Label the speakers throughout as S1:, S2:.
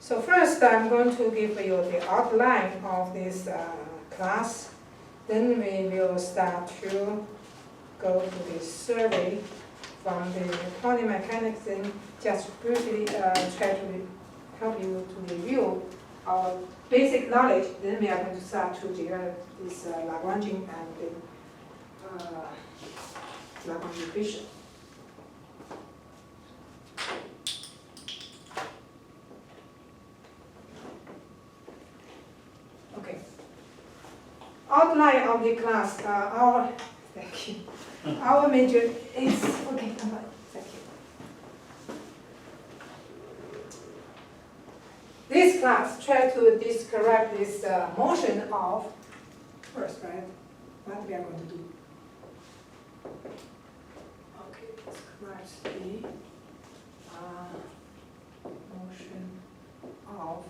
S1: So first, I'm going to give you the outline of this class. Then we will start to go to the survey from the quantum mechanics and just briefly try to help you to review our basic knowledge. Then we are going to start to develop this Lagrangian and the Lagrange equation. Okay. Outline of the class. Thank you. Our major is okay. Thank you. This class try to describe this motion of first, right? What we are going to do. Okay, describes the motion of.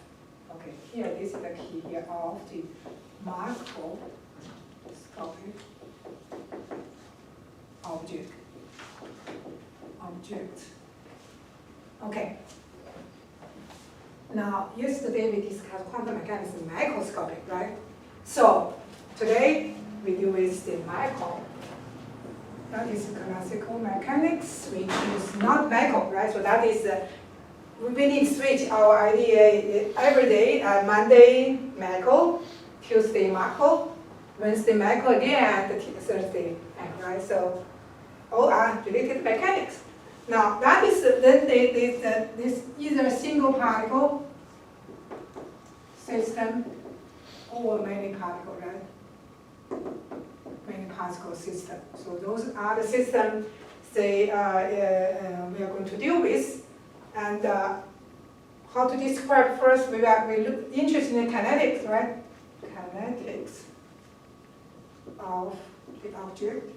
S1: Okay, here this is the key here of the macroscopic object. Okay. Now, yesterday we discussed quantum mechanics microscopic, right? So today we deal with the micro. That is classical mechanics, which is not macro, right? So that is we need to switch our idea every day. Monday macro, Tuesday macro, Wednesday macro again, and Thursday macro, right? So all are related mechanics. Now that is then this either single particle system or many particle, right? Many particle system. So those are the systems we are going to deal with. And how to describe first? We look interested in kinetics, right? Kinetics of the object.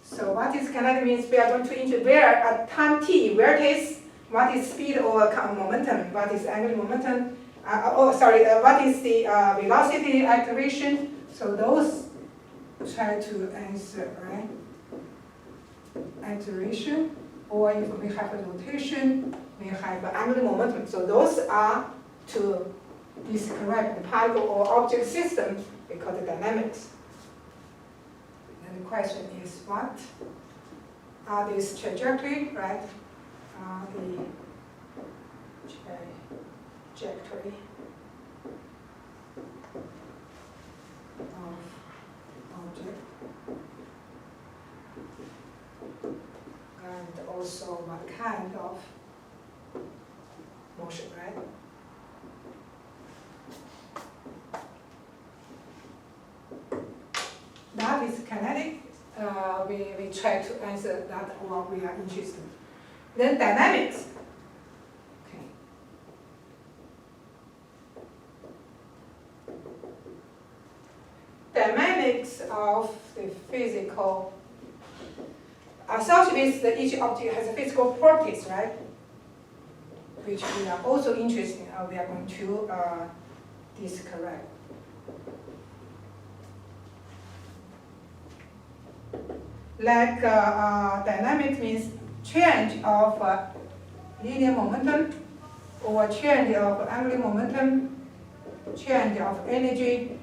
S1: So what is kinetic means we are going to integrate where at time t, where it is, what is speed or momentum, what is angular momentum, what is the velocity acceleration. So those try to answer, right? Acceleration, or if we have a rotation, we have angular momentum. So those are to describe the particle or object system, we call it dynamics. And the question is, what are these trajectory, right? The trajectory of object, and also what kind of motion, right? That is kinetic. We try to answer that what we are interested in. Then dynamics. Okay. Dynamics of the physical. Associated with each object has a physical properties, right? Which we are also interested in. We are going to describe. Like dynamics means change of linear momentum, or change of angular momentum, change of energy.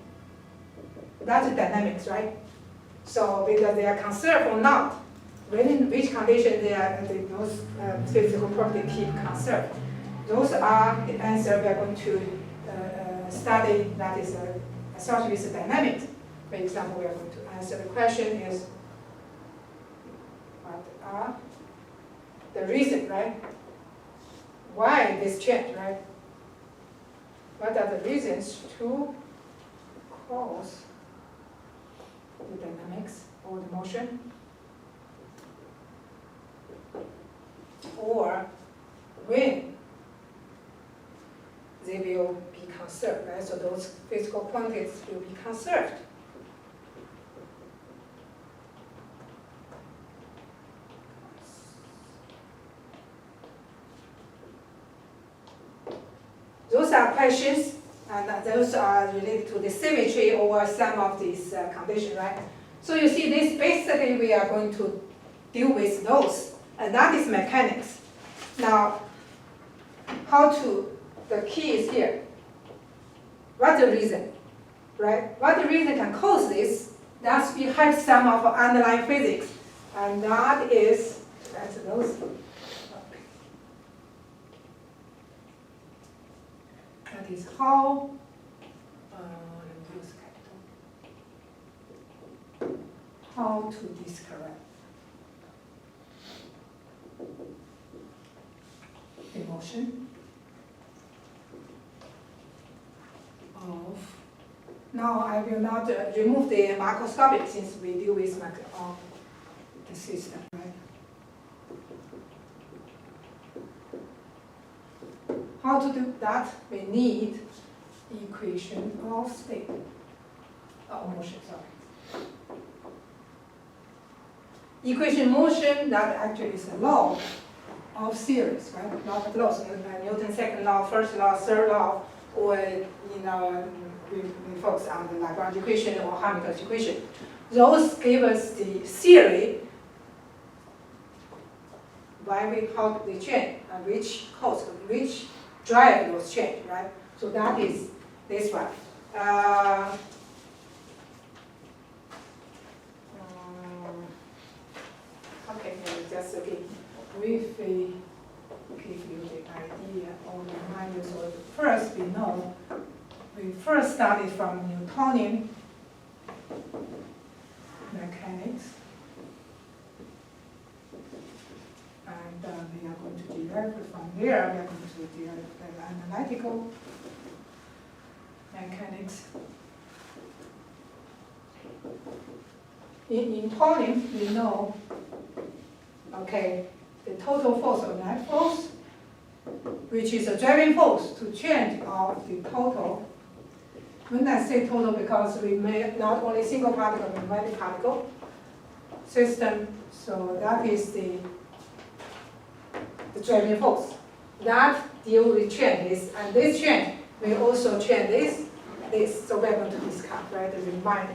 S1: That's dynamics, right? So whether they are conserved or not, when in which condition those physical properties keep conserved. Those are the answer we are going to study that is associated with dynamics. For example, we are going to answer the question is, what are the reason, right? Why this change, right? What are the reasons to cause the dynamics or the motion? Or when they will be conserved, right? So those physical quantities will be conserved. Those are questions, and those are related to the symmetry over some of these conditions, right? So you see, this basically we are going to deal with those, and that is mechanics. Now, how to, the key is here. What's the reason, right? What the reason can cause this? That's behind some of underlying physics, and that is, that's those. That is how, how to describe emotion of, now I will not remove the macroscopic since we deal with the system, right? How to do that? We need equation of state, motion, sorry. Equation motion, that actually is a law of series, right? Not laws, Newton's second law, first law, third law, or we focus on the Lagrange equation or Hamilton's equation. Those give us the theory how they change, and which cause, which drive those change, right? So that is this one. Okay, just briefly give you the idea or remind you. So first we know, we first started from Newtonian mechanics. And we are going to derive from there, we are going to derive the analytical mechanics. In Newtonian, we know, okay, the total force or net force, which is a driving force to change of the total. When I say total, because we made not only single particle, but multi-particle system, so that is the driving force. That deal with changes, and this change will also change this. So we're going to discuss, right? The remind.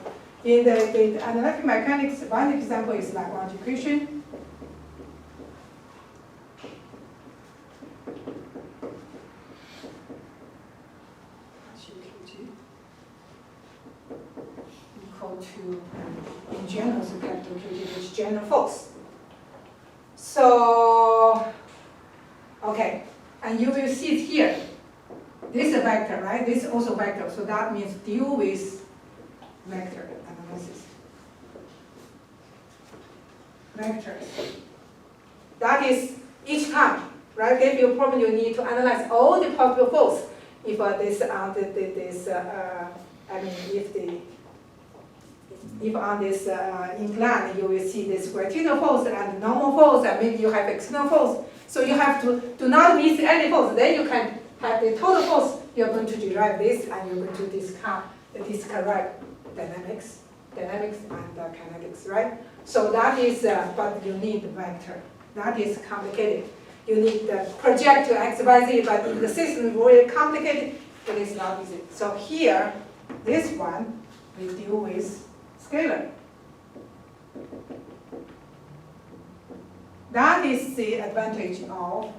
S1: In the analytic mechanics, one example is Lagrange equation. Equal to, in general, so capital QT is general force. So, okay, and you will see it here. This is a vector, right? This is also vector, so that means deal with vector analysis. Vectors. That is each time, right? If you problem, you need to analyze all the possible force. If if on this incline you will see this gravitational force and normal force, and maybe you have external force. So you have to do not miss any force. Then you can have the total force. You're going to derive this, and you're going to describe dynamics and kinetics, right? So that is, but you need the vector. That is complicated. You need the project to x, y, z, but if the system is very complicated, it is not easy. So here, this one, we deal with scalar. That is the advantage of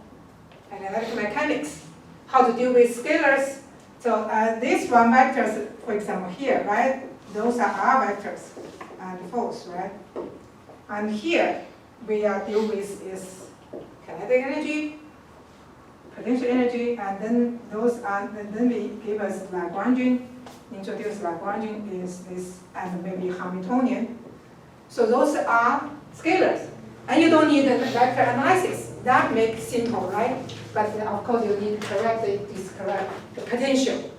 S1: analytic mechanics. How to deal with scalars. So these one vectors, for example, here, right? Those are R vectors and force, right? And here, we are deal with is kinetic energy, potential energy, and then those are, and then we give us Lagrangian, introduce Lagrangian is this, and maybe Hamiltonian. So those are scalars. And you don't need a vector analysis. That makes simple, right? But of course you need to correctly discorrect the potential.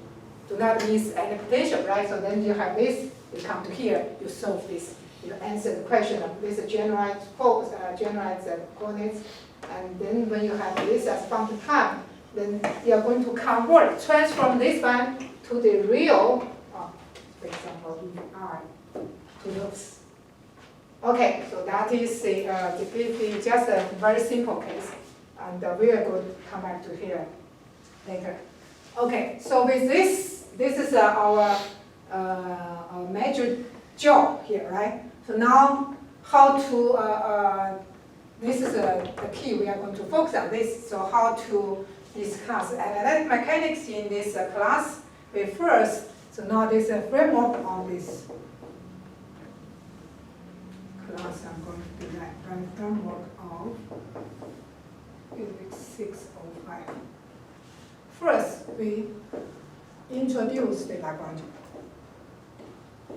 S1: Do not miss any potential, right? So then you have this, you come to here, you solve this. You answer the question of this generalized force, generalized coordinates. And then when you have this as function time, then you are going to convert, transform this one to the real, for example, R, to those. Okay, so that is just a very simple case. And we are going to come back to here later. Okay, so with this is our major job here, right? So now, how to, this is the key, we are going to focus on this. So how to discuss analytic mechanics in this class. We first, so now this framework of this class, I'm going to do that framework of Physics 605. First, we introduce the Lagrangian.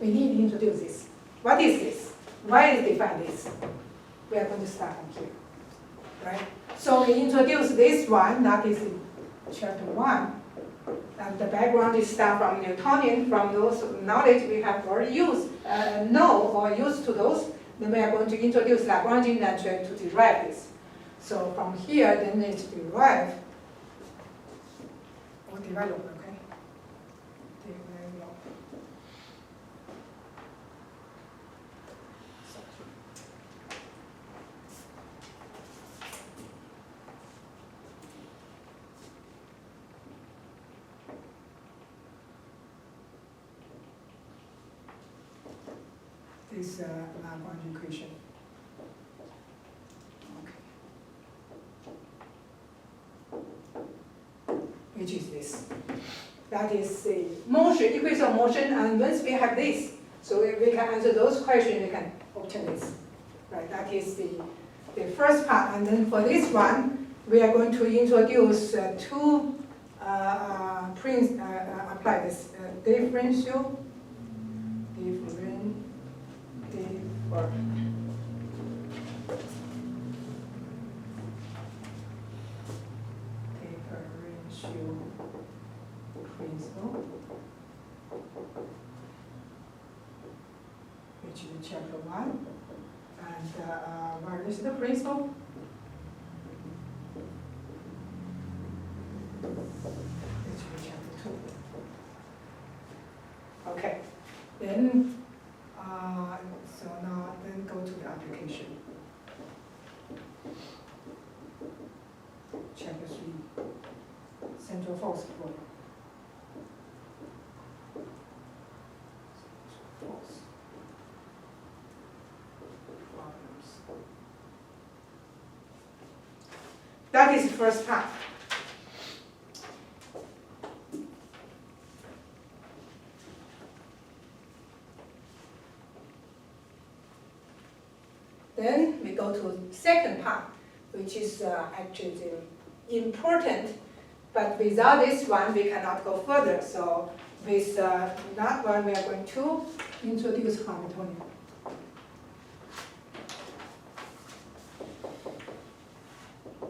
S1: We need to introduce this. What is this? Why is defined this? We are going to start from here, right? So we introduce this one, that is in chapter 1. And the background is start from Newtonian, from those knowledge we have already used, know or used to those. Then we are going to introduce Lagrangian and try to derive this. So from here, then it's derive or develop, okay? Develop. This Lagrange equation. Which is this. That is the motion, equation of motion, and once we have this, so we can answer those questions, we can obtain this. Right, that is the first part, and then for this one, we are going to introduce two apply this differential, principle, which is chapter 1. And where is the principle? Which is chapter 2. Okay. Then, so now then go to the application. Chapter 3. Central force problem. Force problems. That is the first part. Then we go to the second part, which is actually important. But without this one, we cannot go further. So with that one, we are going to introduce Hamiltonian.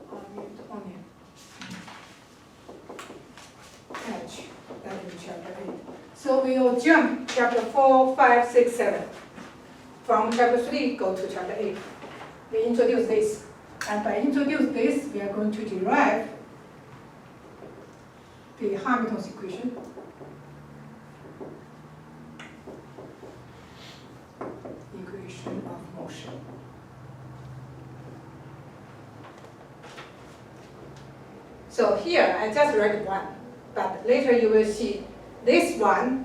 S1: Hamiltonian. H. That is chapter 8. So we will jump chapter 4, 5, 6, 7. From chapter 3, go to chapter 8. We introduce this. And by introduce this, we are going to derive the Hamilton's equation. Equation of motion. So here, I just read one, but later you will see this one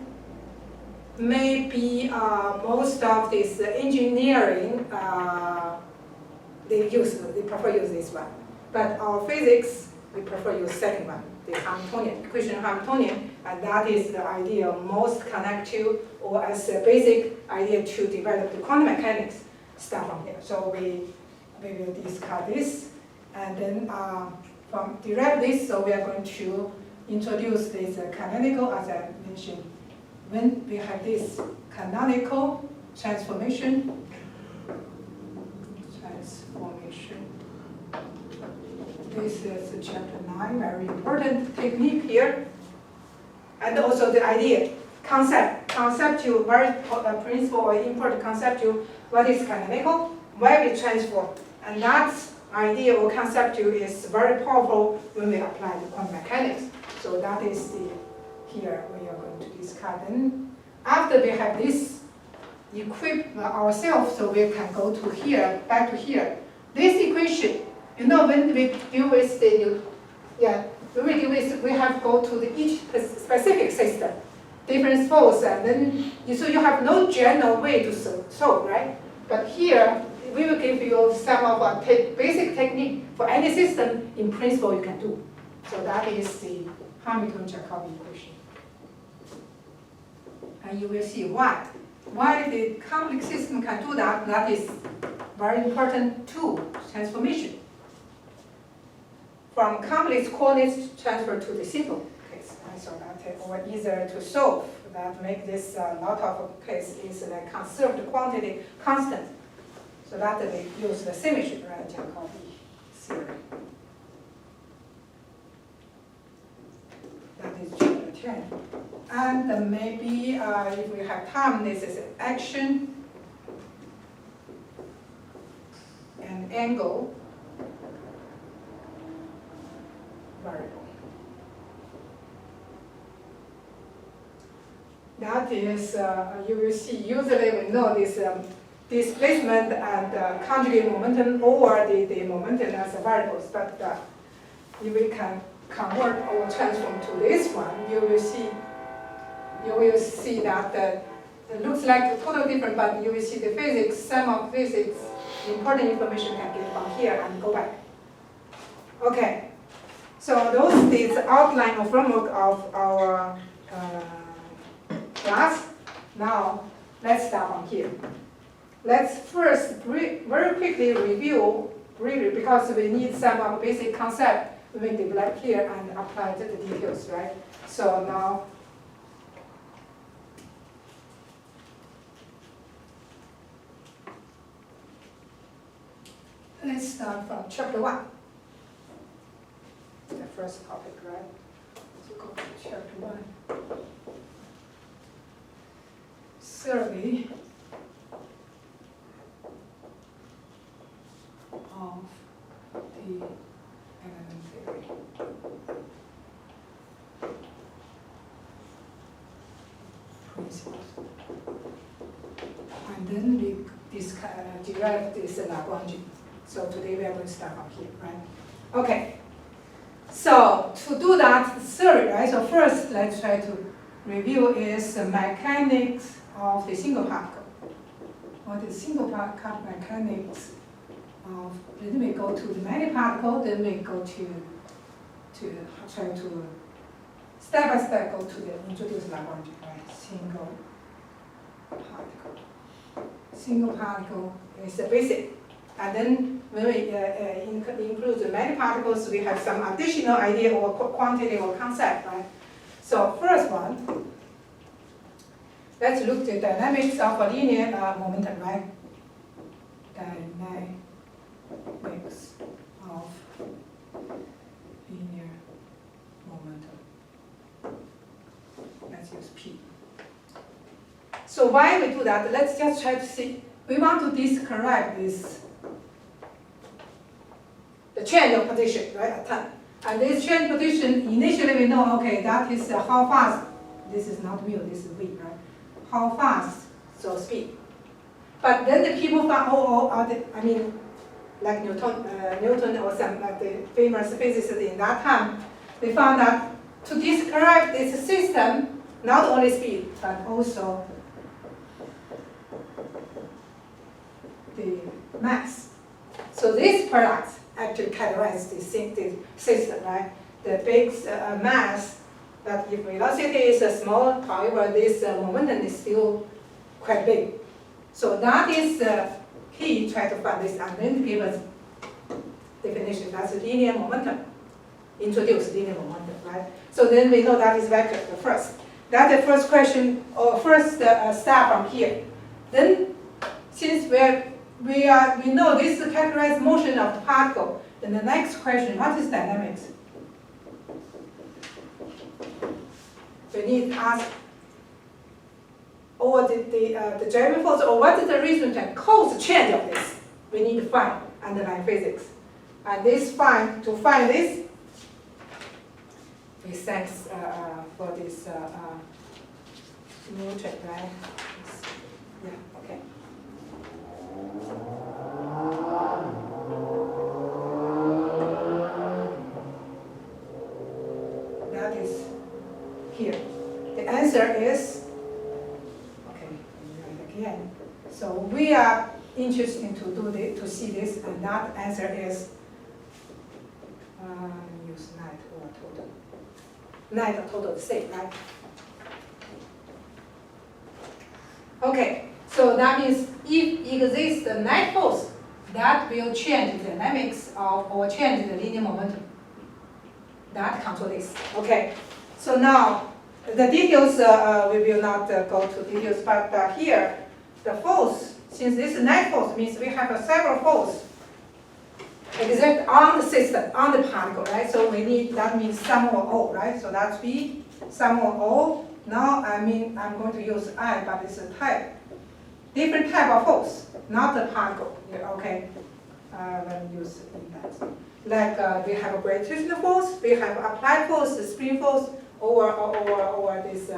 S1: may be most of this engineering, they prefer use this one. But our physics, we prefer use second one. The Hamiltonian, equation of Hamiltonian, and that is the idea most connect to, or as a basic idea to develop the quantum mechanics start from here. So we will discuss this, and then from derive this, so we are going to introduce this canonical, as I mentioned. When we have this canonical transformation, this is chapter 9, very important technique here. And also the idea, conceptual, very principle or important conceptual, what is canonical, why we transform. And that idea or conceptual is very powerful when we apply the quantum mechanics. So that is the, here we are going to discuss. And after we have this equip ourselves, so we can go to here, back to here. This equation, you know, when we deal with the, when we deal with, we have to go to each specific system, different force, and then so you have no general way to solve, right? But here we will give you some of our basic technique for any system. In principle, you can do. So that is the Hamilton-Jacobi equation. And you will see why. Why the complex system can do that, that is very important tool, transformation. From complex coordinates transfer to the simple case. And so that or easier to solve. That make this lot of case is like conserved quantity constant. So that they use the symmetry, right, Jacobi theory. That is chapter 10. And maybe if we have time, this is action and angle variable. That is, you will see, usually we know this displacement and conjugate momentum over the momentum as variables, but if we can convert or transform to this one, you will see that it looks like totally different, but you will see the physics, sum of physics, important information can get from here and go back. Okay, so those is the outline or framework of our class. Now, let's start from here. Let's first very quickly review, because we need some of the basic concept we will develop here and apply to the details, right? So now, let's start from chapter 1. The first topic, right? So go to chapter 1. Survey of the element theory. Principles. And then we derive this Lagrangian. So today we are going to start from here, right? Okay. So to do that theory, right? So first let's try to review is the mechanics of the single particle. What is single particle mechanics of, then we go to the many particle, then we go to try to step by step go to the introduce Lagrangian, right? Single particle. Single particle is the basic. And then when we include the many particles, we have some additional idea or quantity or concept, right? So first one, let's look at the dynamics of a linear momentum, right? Dynamics of linear momentum. Let's use P. So why we do that? Let's just try to see. We want to describe this, the change of position, right, at time. And this change position, initially we know, okay, that is how fast, this is not mu, this is v, right? How fast, so speed. But then the people found, like Newton or some like the famous physicists in that time, they found that to describe this system, not only speed, but also the mass. So this product actually characterizes the system, right? The big mass, that if velocity is small, however, this momentum is still quite big. So that is the key, try to find this, and then give us definition. That's linear momentum. Introduce linear momentum, right? So then we know that is vector, the first. That's the first question, or first step from here. Then, since we know this is the characterized motion of the particle, then the next question, what is dynamics? We need to ask, or the driving force, or what is the reason that cause the change of this? We need to find underlying physics. And to find this, we thanks for this Newton, right? Yeah, okay. That is here. The answer is, okay, again. So we are interested to see this, and that answer is use net or total. Net or total the same, right? Okay, so that means if exists a net force, that will change the dynamics of or change the linear momentum. That control this. Okay, so now the details we will not go to details, but here the force, since this net force means we have several force exert on the system, on the particle, right? So we need, that means sum over O, right? So that's B, sum over O. Now I'm going to use I, but it's a type, different type of force, not the particle. Yeah, okay, let me use that. Like we have a gravitational force, we have applied force, the spring force, or this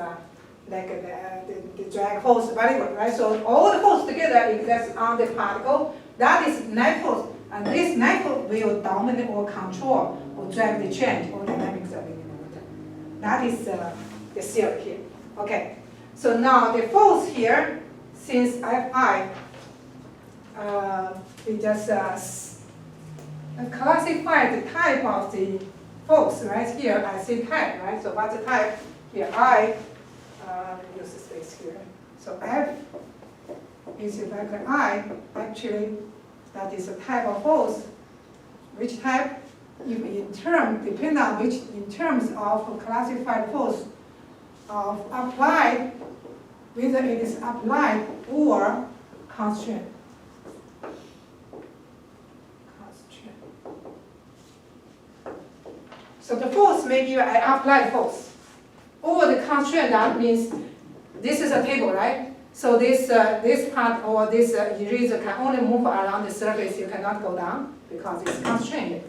S1: like the drag force, whatever, right? So all the force together exists on the particle. That is net force. And this net force will dominate or control or drive the change or dynamics of linear momentum. That is the theory here. Okay. So now the force here, since Fi, we just classify the type of the force right here. I say type, right? So what's the type? Here I use the space here. So F is a vector I. Actually, that is a type of force. Which type? If in term, depend on which, in terms of classified force of applied, whether it is applied or constrained. So the force may be an applied force, or the constraint. That means this is a table, right? So this part or this eraser can only move around the surface. You cannot go down because it's constrained.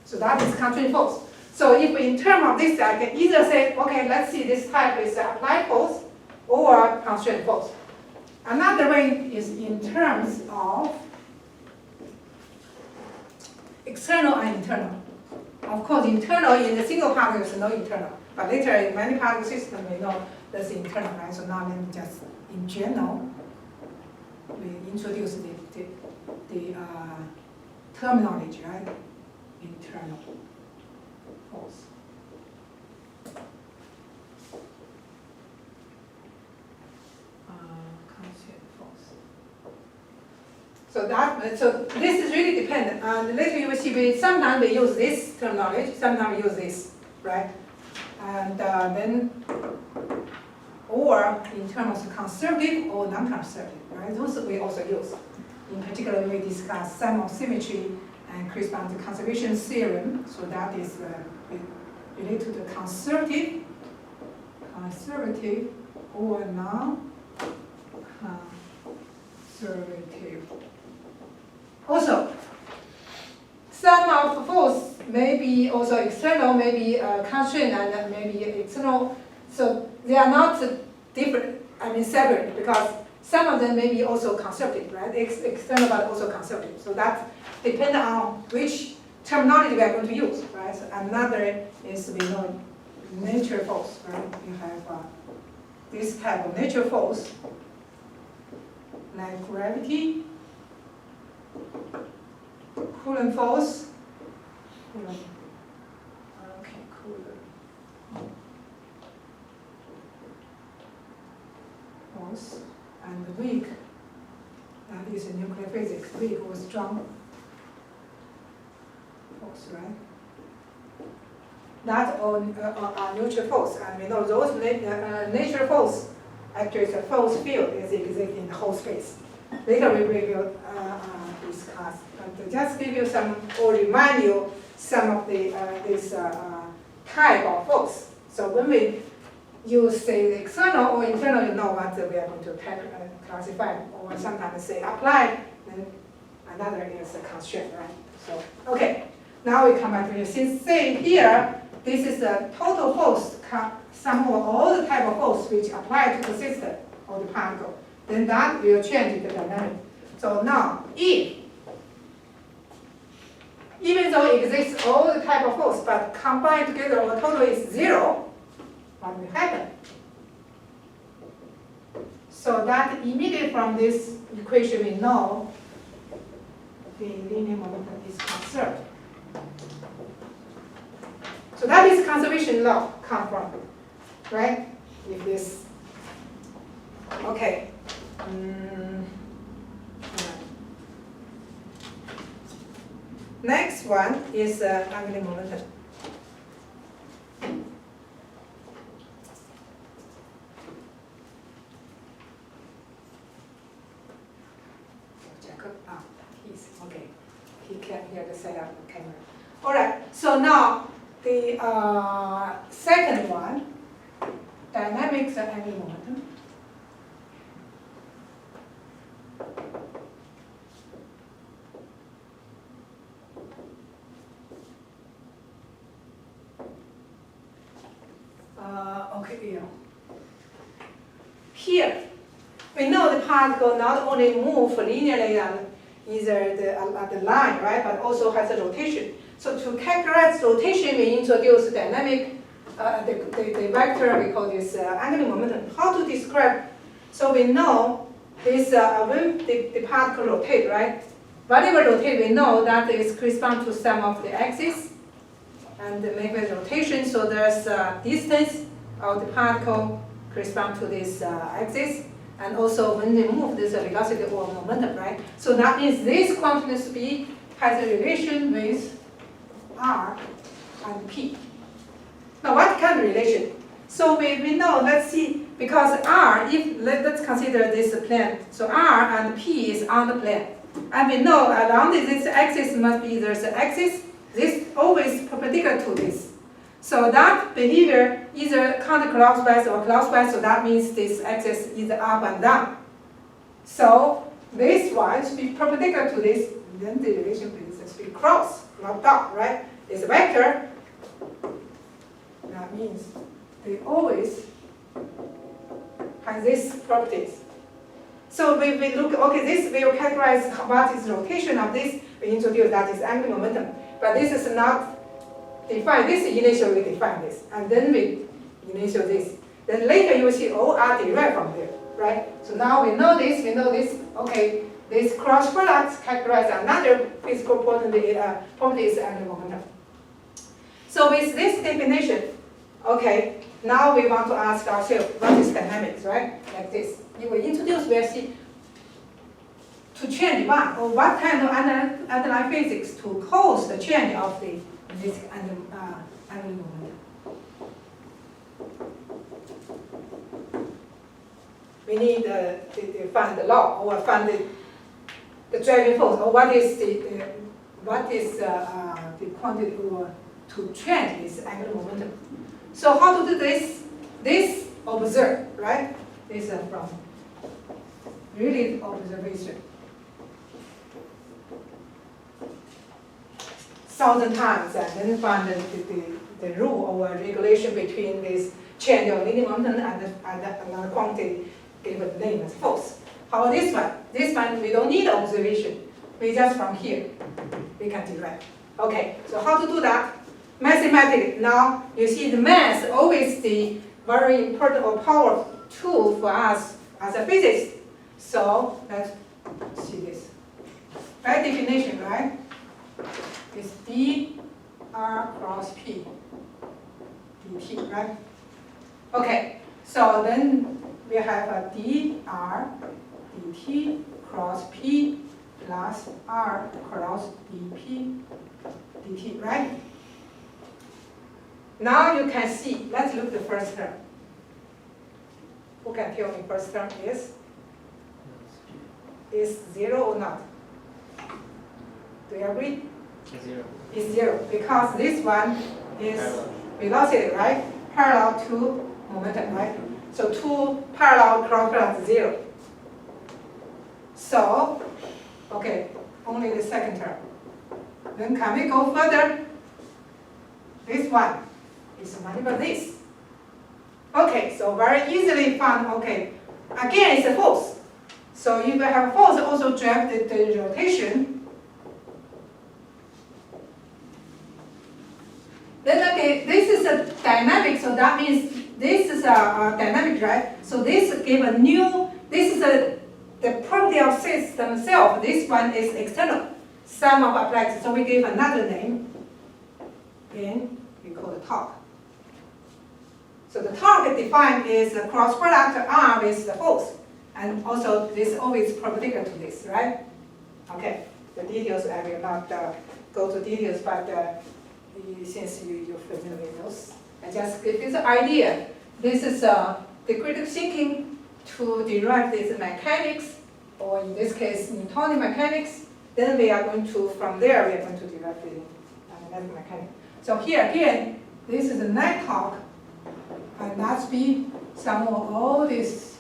S1: So that is constraint force. So if in terms of this, I can either say, okay, let's see, this type is applied force or constraint force. Another way is in terms of external and internal. Of course, internal in the single particle is no internal, but later in many particle systems we know that's internal, right? So now let me just, in general, we introduce the terminology, right? Internal force. Constant force. So this is really dependent. And later you will see, sometimes we use this terminology, sometimes we use this, right? And then, or in terms of conservative or non-conservative, right? Those we also use. In particular, we discuss sum of symmetry and correspond to conservation theorem. So that is related to the conservative or non-conservative. Also, sum of force may be also external, maybe constraint, and maybe external. So they are not different, separate, because some of them may be also conservative, right? External but also conservative. So that depends on which terminology we are going to use, right? So another is, we know, nature force, right? You have this type of nature force, like gravity, Coulomb force, Coulomb force, and weak. That is in nuclear physics. Weak or strong force, right? That are neutral force, and we know those nature force actually is a force field is existing in the whole space. Later we will discuss. But just give you some, or remind you some of the this type of force. So when we use, say, the external or internal, you know what we are going to classify, or sometimes say applied, then another is a constraint, right? So, okay, now we come back to here. Since, say, here, this is the total force, sum of all the type of force which apply to the system or the particle, then that will change the dynamic. So now, even though it exists all the type of force, but combined together or total is 0, what will happen? So that immediately from this equation we know the linear momentum is conserved. that is conservation law come from, right? If this, okay. Next one is angular momentum. Jacob, he's okay. He can hear the setup the camera. All right. So now the second one, dynamics of angular momentum. Okay, yeah. Here, we know the particle not only move linearly on either the line, right, but also has a rotation. So to characterize rotation, we introduce dynamic, the vector, we call this angular momentum. How to describe? So we know this, when the particle rotate, right? Whenever rotate, we know that it corresponds to some of the axis and the magnetic rotation. So there's a distance of the particle correspond to this axis. And also when they move, there's a velocity or momentum, right? So that means this quantum speed has a relation with R and P. Now what kind of relation? So we know, let's see, because R, let's consider this plane. So R and P is on the plane. And we know along this axis must be there's an axis, this always perpendicular to this. So that behavior either counterclockwise or clockwise, so that means this axis is up and down. So this one should be perpendicular to this, then the relation should be cross, not dot, right? It's a vector. That means they always have these properties. So we look, okay, this will characterize what is the rotation of this. We introduce that is angular momentum. But this is not define this initially, we define this, and then we initial this. Then later you will see all are derived from there, right? So now we know this, okay, this cross products characterize another physical property is angular momentum. So with this definition, okay, now we want to ask ourselves, what is dynamics, right? Like this. You will introduce, we'll see, to change what, or what kind of underlying physics to cause the change of this angular momentum. We need to find the law, or find the driving force, or what is the quantity or to change this angular momentum. So how to do this? This observe, right? This is from really observation. 1,000 times, and then find the rule or regulation between this change of linear momentum and another quantity given name as force. How about this one? This one we don't need observation. We just from here we can derive. Okay, so how to do that? Mathematically, now you see the math always the very important or powerful tool for us as a physicist. So let's see this. By definition, right? It's dr cross p dt, right? Okay, so then we have a dr dt cross p plus r cross dp dt, right? Now you can see, let's look at the first term. Who can tell me first term is? Is 0 or not? Do you agree?
S2: 0.
S1: Is 0, because this one is velocity, right? Parallel to momentum, right? So two parallel cross products 0. So, okay, only the second term. Then can we go further? This one is multiple this. Okay, so very easily found, okay. Again, it's a force. So if you have a force, also drive the rotation. Then okay, this is a dynamic, so that means this is a dynamic, right? So this give a new, this is the property of system itself. This one is external, sum of applied. So we give another name in we call the torque. So the torque defined is the cross product R with the force. And also this always perpendicular to this, right? Okay, the details I will not go to details, but since you're familiar with those, I just give you the idea. This is the critical thinking to derive this mechanics, or in this case, Newtonian mechanics. Then we are going to, from there, we are going to derive the magnetic mechanics. So here again, this is the net torque, and that's be some of all this.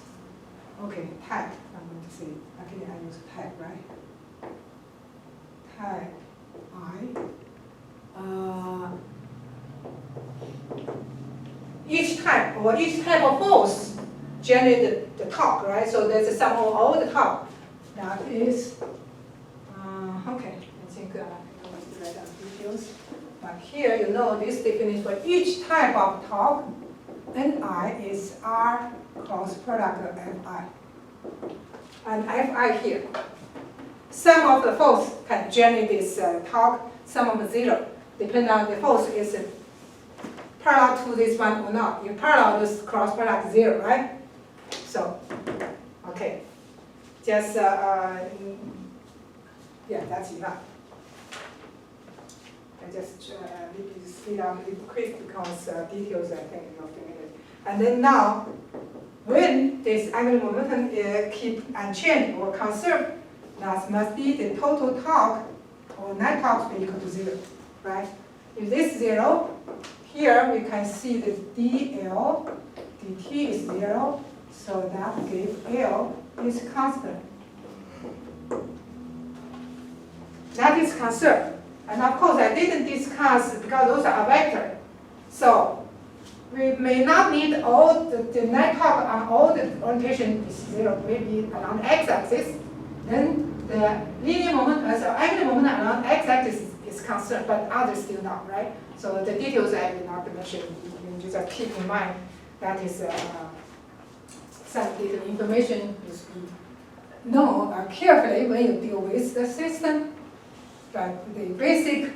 S1: Okay, type. I'm going to say again. I use type, right? Type I. Each type of force generate the torque, right? So that's the sum of all the torque. That is okay. I think I will write down details. But here you know this definition for each type of torque. Ni is R cross product of Fi. And Fi here. Some of the force can generate this torque, some of the zero. Depending on the force is parallel to this one or not. If parallel, this cross product 0, right? So, okay. Just, yeah, that's enough. I just speed up a little quick because details I think you're familiar. And then now, when this angular momentum keep unchanged or conserved, that must be the total torque or net torque be equal to 0, right? If this is 0, here we can see the dl dt is 0, so that gives L is constant. That is conserved. And of course, I didn't discuss because those are a vector. So we may not need all the net torque on all the orientation is 0, maybe along the x-axis. Then the linear momentum, so angular momentum along x-axis is concerned, but others still not, right? So the details I will not mention. You just keep in mind that is some detailed information is known carefully when you deal with the system. But the basic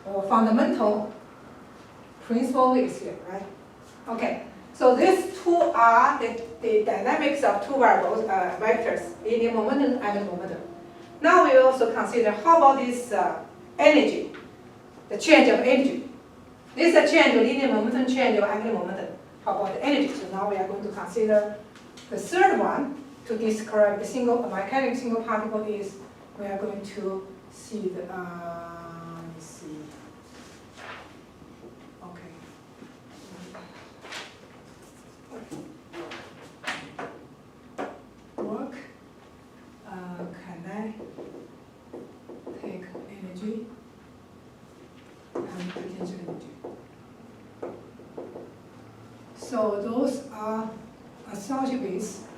S1: or fundamental principle is here, right? Okay. So these two are the dynamics of two variables, vectors, linear momentum and angular momentum. Now we also consider how about this energy, the change of energy. This is a change of linear momentum, change of angular momentum. How about the energy? So now we are going to consider the third one to describe the mechanical single particle is we are going to see the let me see. Okay. Work. Can I take energy and potential energy? So those are associated with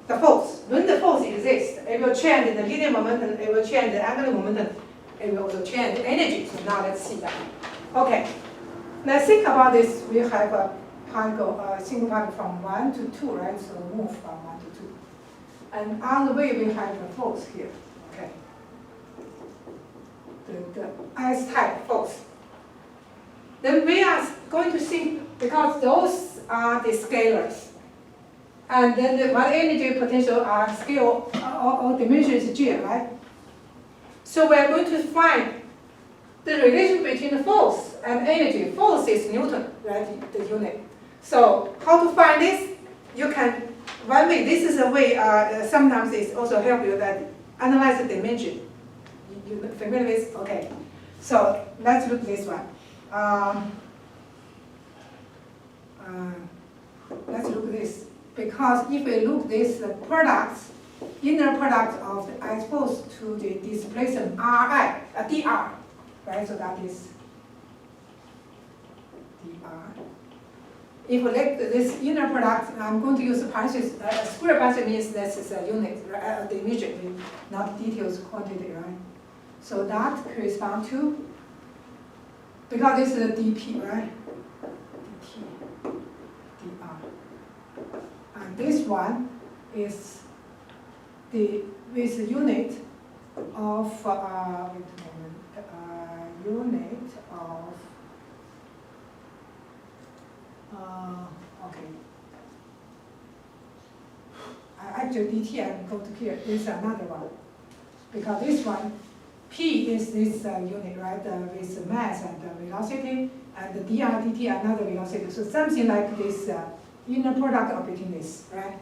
S1: the force. When the force exists, it will change the linear momentum, it will change the angular momentum, it will also change the energy. So now let's see that. Okay. Let's think about this. We have a particle, single particle from 1 to 2, right? So move from 1 to 2. And on the way we have the force here. Okay. The S-type force. Then we are going to think, because those are the scalars. And then the one energy potential are scale or dimension is G, right? So we are going to find the relation between the force and energy. Force is Newton, right? The unit. So how to find this? You can, one way, this is a way, sometimes it also help you that analyze the dimension. You familiar with? Okay. So let's look at this one. Let's look at this. Because if we look at this products, inner product of the exposed to the displacement Ri, dr, right? So that is dr. If we look at this inner product, I'm going to use parentheses. Square parentheses means this is a unit, the immediately, not details quantity, right? So that corresponds to, because this is a dp, right? dt, dr. And this one is the with unit of wait a moment, unit of Okay. Actually, dt I'm going to here is another one. Because this one, P is this unit, right, with mass and velocity, and the dr dt another velocity. So something like this inner product of between this, right?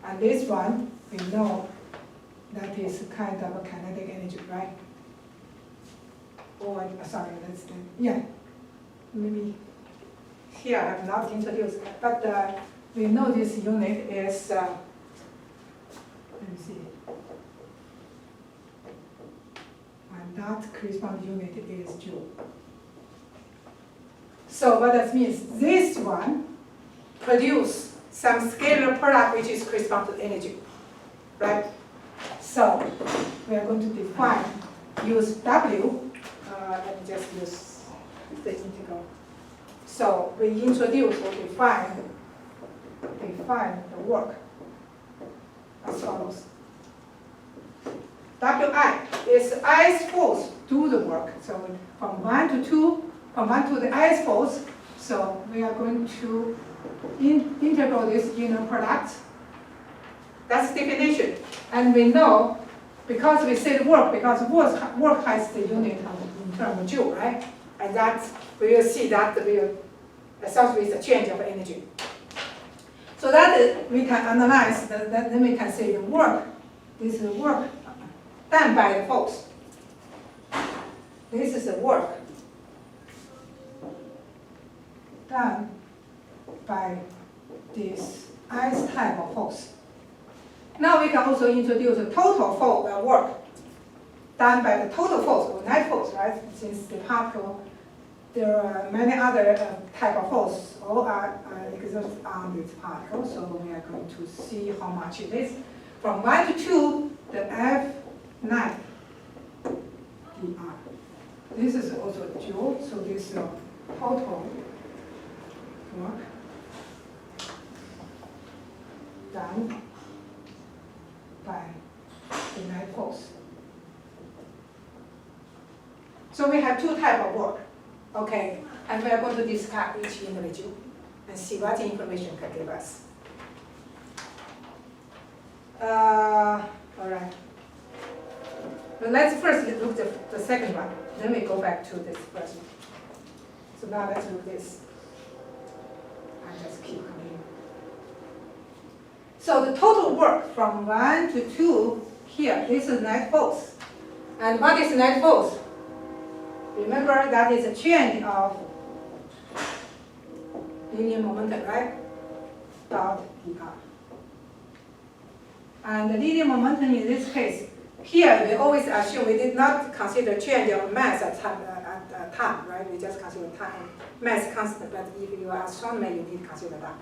S1: And this one, we know that is kind of a kinetic energy, right? Or, sorry, that's the, yeah, maybe here I have not introduced, but we know this unit is, let me see. And that corresponding unit is joule. So what that means, this one produce some scalar product which is correspond to energy, right? So we are going to define, use W, let me just use the integral. So we introduce or define the work as follows. Wi is ith force do the work. So from 1 to 2, from 1 to the ith force. So we are going to integral this inner product. That's definition. And we know, because we said work, because work has the unit in terms of joule, right? And that we will see that will associate with the change of energy. So that we can analyze, then we can say the work, this is the work done by the force. This is the work done by this ith type of force. Now we can also introduce the total force work done by the total force or net force, right? Since the particle, there are many other type of force all are exerted on this particle. So we are going to see how much it is. From 1 to 2, the F9 dr. This is also joule, so this is total work done by the net force. So we have two types of work, okay, and we are going to discuss each individual and see what information can give us. All right. But let's first look at the second one, then we go back to this first one. So now let's look at this. I just keep coming. So the total work from 1 to 2 here, this is net force. And what is net force? Remember that is a change of linear momentum, right? Dot dr. And the linear momentum in this case, here we always assume we did not consider change of mass at time, right? We just consider time, mass constant, but if you are astronomer, you need to consider that.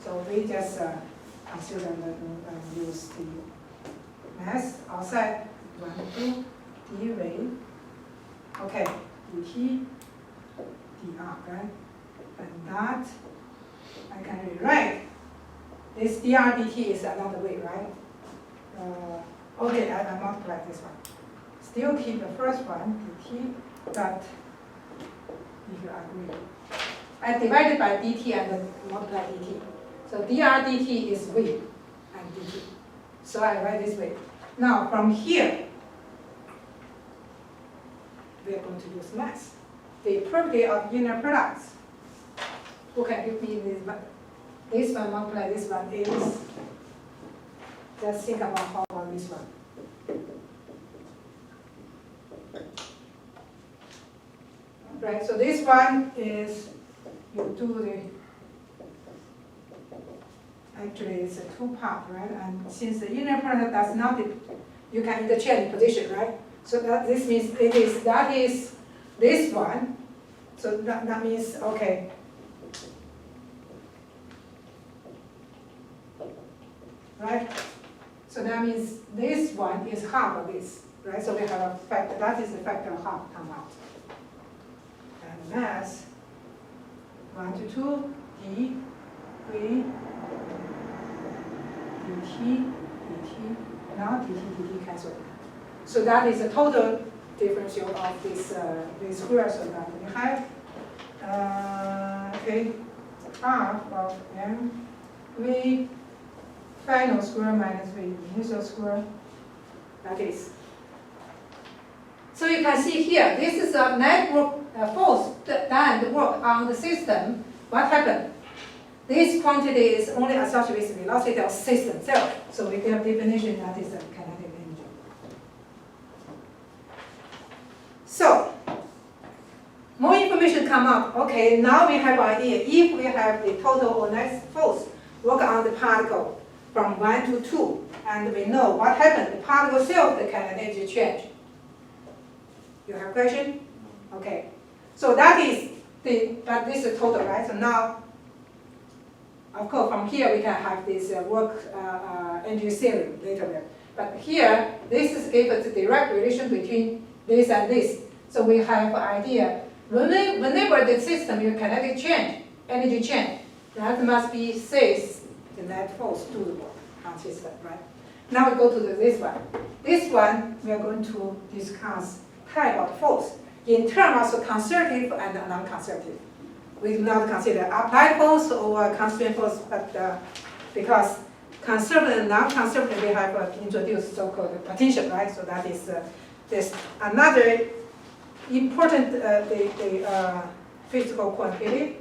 S1: So we just consider use the mass outside 1 to dV. Okay, dt dr, right? And that I can rewrite. This dr dt is another way, right? Okay, I multiply this one. Still keep the first one, dt, but if you agree. I divided by dt and then multiply dt. So dr dt is v and dt. So I write this way. Now from here, we are going to use mass. The property of inner products. Who can give me this one? This one multiply this one is, just think about how about this one. Right, so this one is, you do the, actually it's a two-part, right? And since the inner product does not, you can interchange position, right? So that this means that is this one. So that means, okay. Right? So that means this one is half of this, right? So we have a factor, that is the factor of half come out. And mass, 1 to 2, d, v, dt, dt, now dt cancel. So that is the total differential of this square, so that we have, okay, half of mv final square minus v initial square. That is. So you can see here, this is a network force done the work on the system. What happened? This quantity is only associated with velocity of system itself. So we give definition that is a kinetic energy. So more information come up. Okay, now we have an idea. If we have the total or net force work on the particle from 1 to 2, and we know what happened, the particle itself, the kinetic energy change. You have a question? Okay. So that is but this is total, right? So now, of course, from here we can have this work energy theory later. But here, this is give us the direct relation between this and this. So we have an idea. Whenever the system you kinetic change, energy change, that must be says the net force do the work on system, right? Now we go to this one. This one we are going to discuss type of force in terms of conservative and non-conservative. We do not consider applied force or constraint force, but because conservative and non-conservative, we have introduced so-called potential, right? So that is this another important the physical quantity.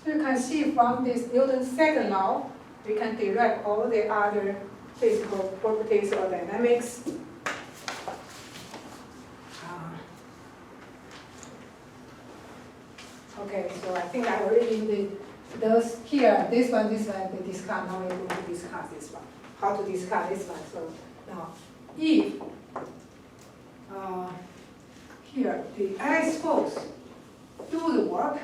S1: So you can see from this Newton's second law, we can derive all the other physical properties or dynamics. Okay, so I think I already did those here. This one, we discuss. Now we're going to discuss this one. How to discuss this one. So now, if here the X force do the work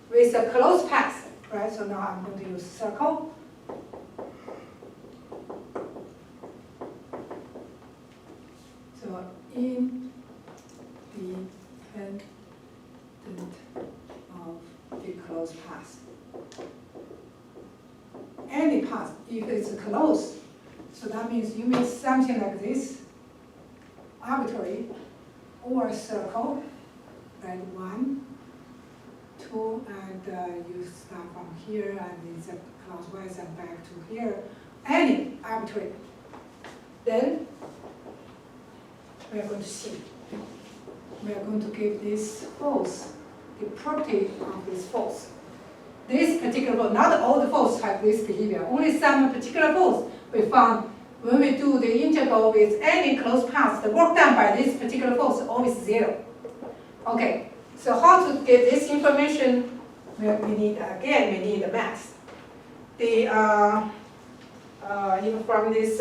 S1: with a closed path, right? So now I'm going to use circle. So independent of the closed path. Any path, if it's closed, so that means you make something like this, arbitrary, or circle, right? 1, 2, and you start from here, and it's clockwise and back to here. Any arbitrary. Then we are going to see. We are going to give this force the property of this force. This particular force, not all the forces have this behavior. Only some particular force we found when we do the integral with any closed path, the work done by this particular force is always 0. Okay, so how to get this information? We need, again, we need the math. The from this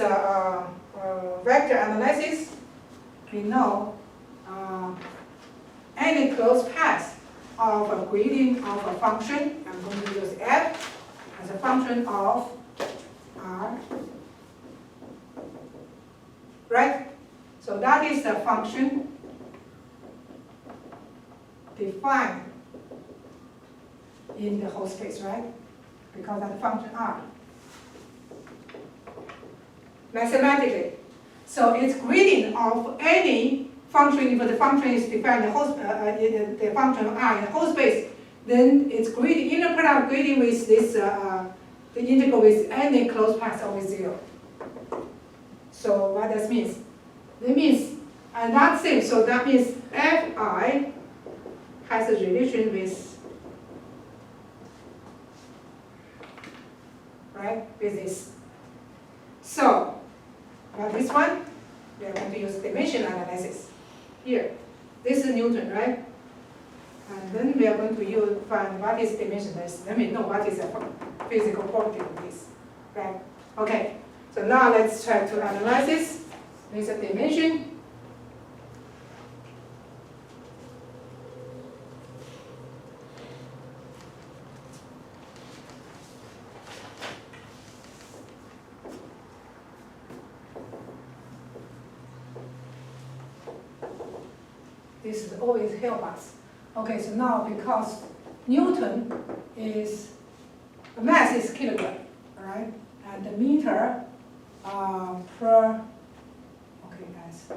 S1: vector analysis, we know any closed path of a gradient of a function, I'm going to use f as a function of r, right? So that is the function defined in the whole space, right? Because that function r. Mathematically, so it's gradient of any function. If the function is defined the whole, the function of r in the whole space, then it's gradient, inner product gradient with this the integral with any closed path always 0. So what that means? That means, and that's it. So that means fi has a relation with, right, with this. So this one, we are going to use dimension analysis. Here, this is Newton, right? And then we are going to find what is dimensionless. Then we know what is a physical property of this, right? Okay, so now let's try to analyze this with a dimension. This is always help us. Okay, so now because Newton is, the mass is kilogram, right? And the meter per, okay guys,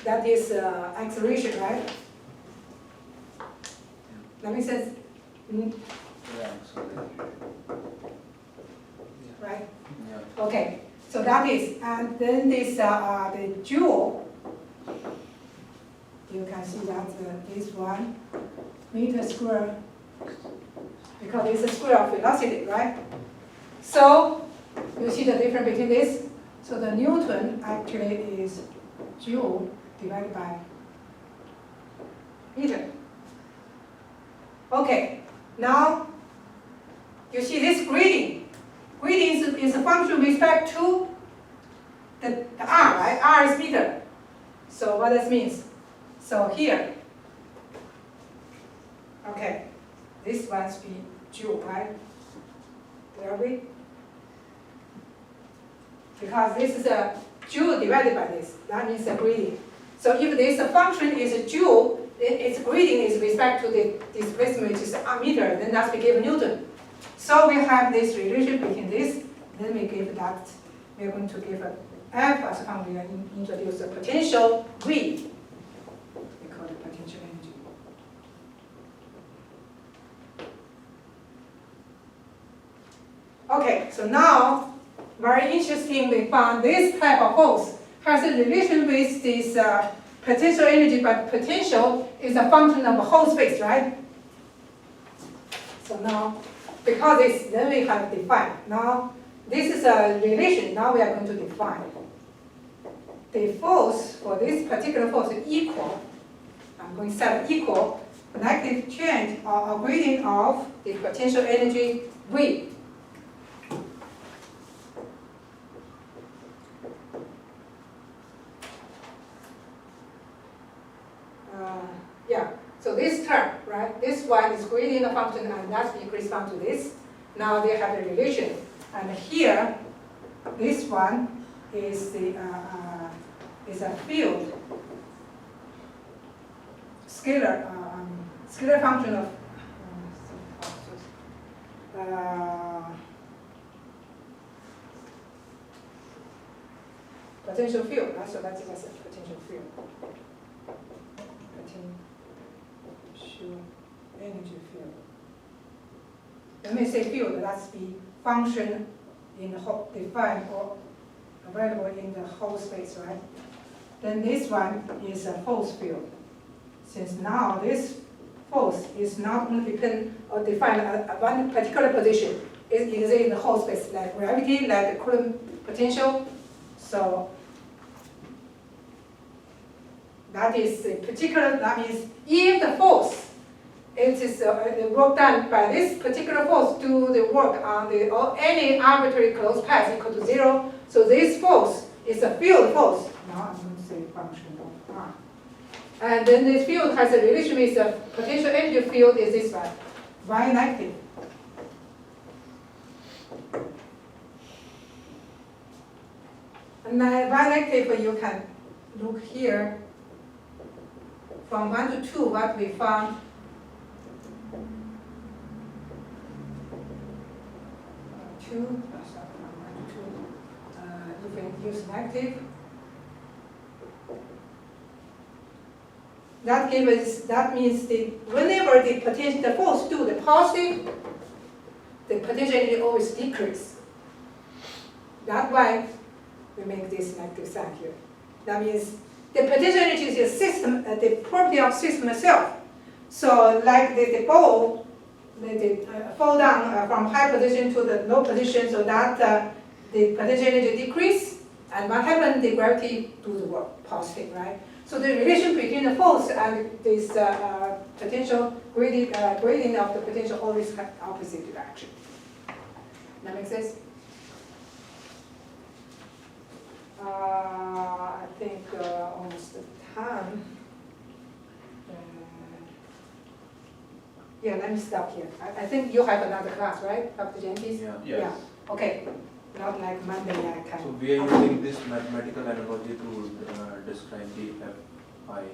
S1: that is acceleration, right? That makes sense?
S2: Yeah, absolutely.
S1: Right?
S2: Yeah.
S1: Okay, so that is, and then this, the joule, you can see that this 1 meter square, because it's a square of velocity, right? So, you see the difference between this? So the Newton actually is joule divided by meter. Okay, now you see this grading. Grading is a function with respect to the R, right? R is meter. So what this means? So here, okay, this must be joule, right? Do you agree? Because this is a joule divided by this. That means a grading. So if this function is a joule, its grading is with respect to the displacement, which is a meter, then that's we give Newton. So we have this relation between this, then we give that, we're going to give a F as a function, and introduce a potential V. We call it potential energy. Okay, so now, very interesting, we found this type of force has a relation with this potential energy, but potential is a function of the whole space, right? So now, because this, then we have defined. Now, this is a relation, now we are going to define. The force for this particular force is equal, I'm going to set equal, negative change or gradient of the potential energy V. Yeah, so this term, right, this one is gradient function and that corresponds to this. Now they have a relation. And here, this one is the is a field, scalar, scalar function of potential field. So that's a potential field. Potential energy field. When we say field, that's the function in the whole, defined or available in the whole space, right? Then this one is a force field. Since now this force is not only depend or define at one particular position, it exists in the whole space, like gravity, like the Coulomb potential. So that is a particular, that means if the force, it is the work done by this particular force do the work on the or any arbitrary closed path equal to 0. So this force is a field force. Now I'm going to say function of R. And then this field has a relation with the potential energy field is this one, Y negative. And then Y negative, you can look here from 1 to 2 what we found. 2, sorry, from 1 to 2, if we use negative, that gives us, that means whenever the potential, the force do the positive, the potential energy always decrease. That's why we make this negative sign here. That means the potential energy is a system, the property of system itself. So like the ball, they fall down from high position to the low position, so that the potential energy decrease. And what happened? The gravity do the work, positive, right? So the relation between the force and this potential gradient of the potential always have opposite direction. That makes sense? I think almost the time. Yeah, let me stop here. I think you have another class, right, Dr. Jenkins?
S2: Yeah.
S3: Yes.
S1: Yeah. Okay. Not like Monday I can.
S3: So we are using this mathematical analogy to describe the Fi.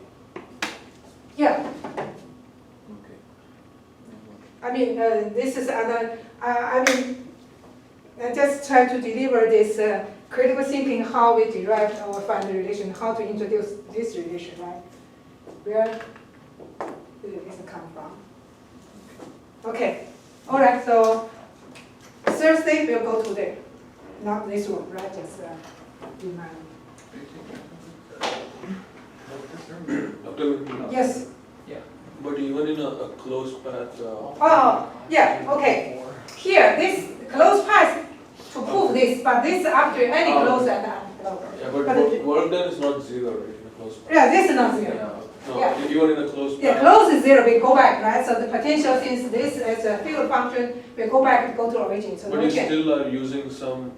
S1: Yeah.
S3: Okay.
S1: I mean, this is another. I mean, I just try to deliver this critical thinking, how we derive or find the relation, how to introduce this relation, right? Where did this come from? Okay, all right, so Thursday we'll go to there, not this room, right? Just remind.
S4: Dr.
S1: Yes.
S4: But even in a closed path,
S1: Oh, yeah. Okay. Here, this close path to prove this, but this after any close and unlock.
S4: yeah, but
S1: But
S4: work done is not zero, right, in a closed path?
S1: Yeah, this is not zero.
S3: Yeah.
S4: No,
S1: Yeah.
S4: even in a closed
S1: Yeah,
S4: path.
S1: close is zero, we go back, right? So the potential, since this is a field function, we go back and go to origin, so
S4: But
S1: no
S4: you
S1: change.
S4: still are using some,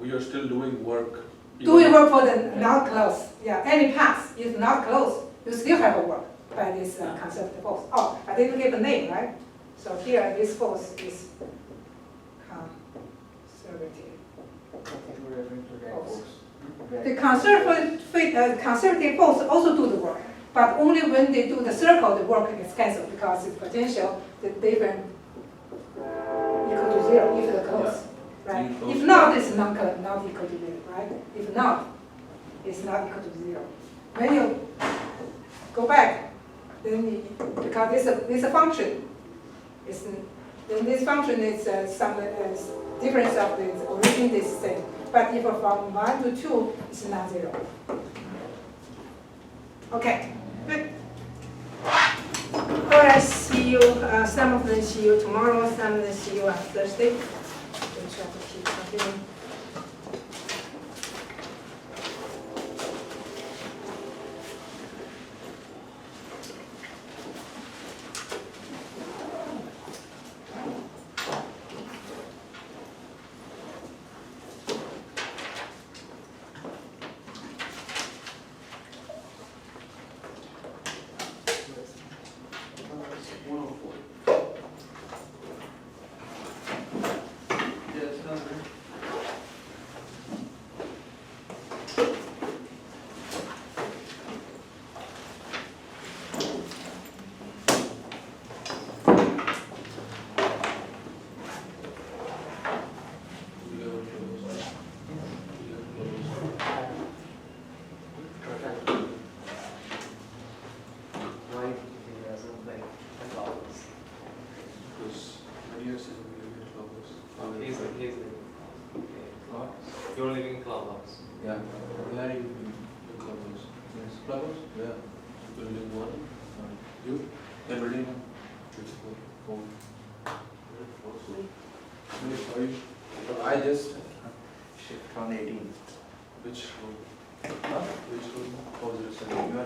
S4: we are still doing work.
S1: Doing work for the not close. Yeah, any path is not close, you still have a work by this conservative force. Oh, I didn't give a name, right? So here, this force is conservative. The conservative force also do the work, but only when they do the circle, the work is cancelled because the potential, the difference equal to zero if they're close, right? If not, it's not equal to zero, right? If not, it's not equal to zero. When you go back, then because this a function, then this function is some difference of the origin is the same. But if from 1 to 2, it's not zero. Okay, good. All right, see you, some of them see you tomorrow, some of them see you on Thursday. We'll try to keep continuing.
S5: You're living in Clubhouse.
S3: Yeah.
S4: Where are you in Clubhouse?
S3: Yes. Flowers? Yeah.
S4: Building one? You?
S3: Yeah, building.
S4: Which one?
S3: Oh.
S4: Are you?
S3: I just shift on 18.
S4: Which room?
S3: Huh?
S4: Which room?
S3: Oh, 07. You are